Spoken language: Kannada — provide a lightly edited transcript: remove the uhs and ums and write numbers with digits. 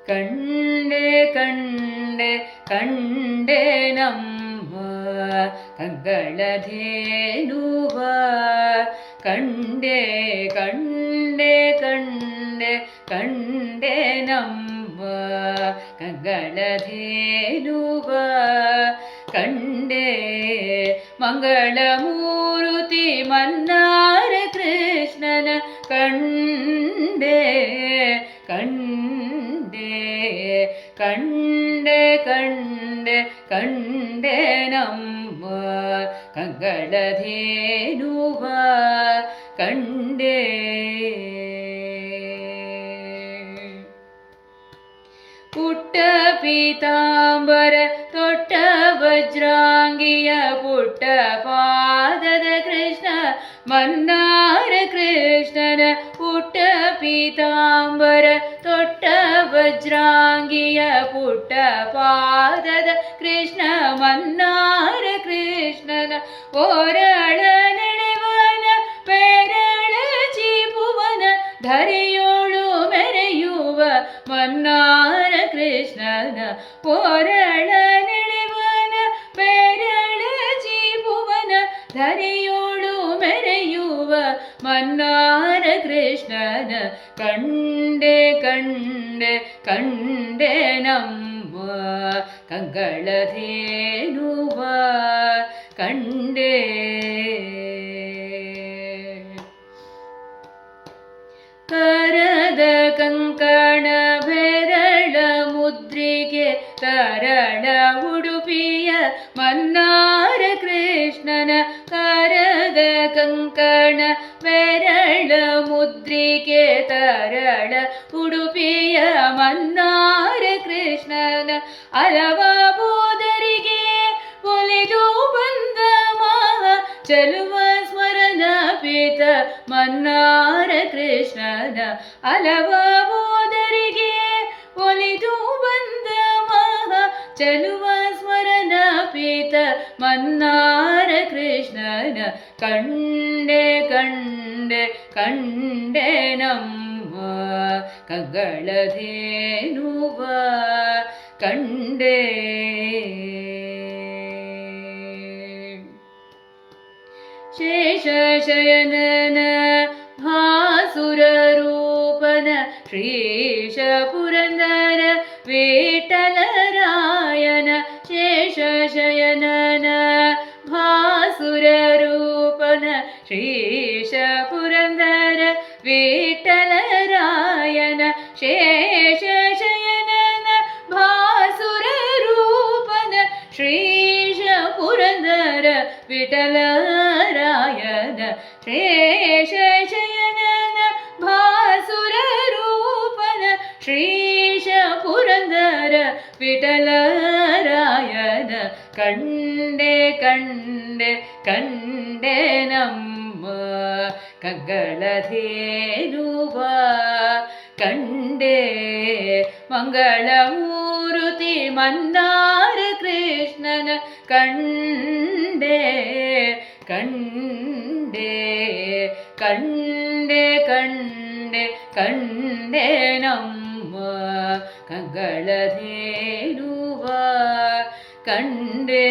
ಕಂಡೆ ಕಂಡೆ ಕಂಡೆ ನಮ್ಮ ಕಂಗಳಧೇನುವ ಕಂಡೆ ಕಂಡೆ ಕಂಡೆ ಕಂಡೆ ನಮ್ಮ ಕಂಗಳಧೇನುವ ಕಂಡೆ ಮಂಗಳಮೂರುತಿ ಮನ್ನಾರ ಕೃಷ್ಣನ ಕಂಡೆ ಕಂಡೆ ಕಂಡೆ ಕಂಡೆ ಕಂಡೆ ನಮ್ಮ ಕಂಗಳಧೇನುವ ಕಂಡೆ ಪುಟ್ಟ ಪೀತಾಂಬರ ತೊಟ್ಟ ವಜ್ರಾಂಗಿಯ ಪುಟ್ಟ ಪಾದದ ಕೃಷ್ಣ ಮನ್ನಾರ ಕೃಷ್ಣನ ಪುಟ್ಟ ಪೀತಾಂಬರ ತೊಟ್ಟ ವಜ್ರಾಂಗಿಯ ಪುಟ್ಟ ಪಾದದ ಕೃಷ್ಣ ಮನ್ನಾರ ಕೃಷ್ಣನ ಓರಳ ನೆಳೆವನ ಪೆರಳ ಚೀಪುವನ ಧರೆಯೋಳು ಮೆರೆಯುವ ಮನ್ನಾರ ಕೃಷ್ಣನ ಓರಳ ನೆಳೆವನ ಪೆರಳ ಚೀಪುವನ ಧರೆಯೋಳು ಮೆರೆಯುವ ಮನ್ನಾರ ಕೃಷ್ಣನ ಕಂಡೆ ಕಂಡೆ ಕಂಡೆ ನಮ್ಮ ಕಂಗಳಧೇನುವ ಕಂಡೆ ಕರದ ಕಂಕಣ ಬೆರಳ ಮುದ್ರಿಕೆ ತರಳ ಉಡುಪಿಯ ಮನ್ನಾರ ಕೃಷ್ಣನ ಕರದ ಕಂಕಣ ಬೆರಳ ಮುದ್ರಿಕೆ ತರಳ ಉಡುಪಿಯ ಮನ್ನಾರ ಕೃಷ್ಣನ ಅಲವ ಬೋಧರಿಗೆ ಒಲಿದು ಬಂದ ಮಹ ಚಲುವ ಸ್ಮರಣ ಪೀತ ಮನ್ನಾರ ಕೃಷ್ಣನ ಅಲವ ಬೋಧರಿಗೆ ಒಲಿದು ಬಂದ ಮಹ ಚಲುವ ಸ್ಮರಣ ಪೀತ ಮನ್ನಾರ ಕೃಷ್ಣನ ಕಂಡೆ ಕಂಡೆ ಕಂಡೆ ನಮ್ಮ ಕಂಗಳಧೇನುವ ಕಂಡೆ ಶೇಷಶಯನನ ಭಾಸುರ ರೂಪನ ಶ್ರೀಶ ಪುರಂದರ ವಿಠಲರಾಯನ ಶೇಷಶಯನನ ಭಾಸುರ ರೂಪನ ಶ್ರೀಶ ಪುರಂದರ ವಿಠಲರಾಯನ ಶೇಷಶಯನನ ಭಾಸುರ ರೂಪನ ಶ್ರೀಶ ಪುರಂದರ ವಿಠಲರಾಯನ ಶೇಷಶಯನನ ಭಾಸುರ ರೂಪನ ಶ್ರೀಶ ಪುರಂದರ ವಿಠಲರಾಯನ ಕಂಡೆ ಕಂಡೆ ಕಂಡೆ ನಮ್ಮ ಕಂಗಳಧೇನುವ ಕಂಡೆ ಮಂಗಳಮೂರುತಿ ಮನ್ನಾರ ಕೃಷ್ಣನ ಕಂಡೆ ಕಂಡೆ ಕಂಡೆ ಕಂಡೆ ಕಂಡೆ ನಮ್ಮ ಕಂಗಳಧೇನುವ ಕಂಡೆ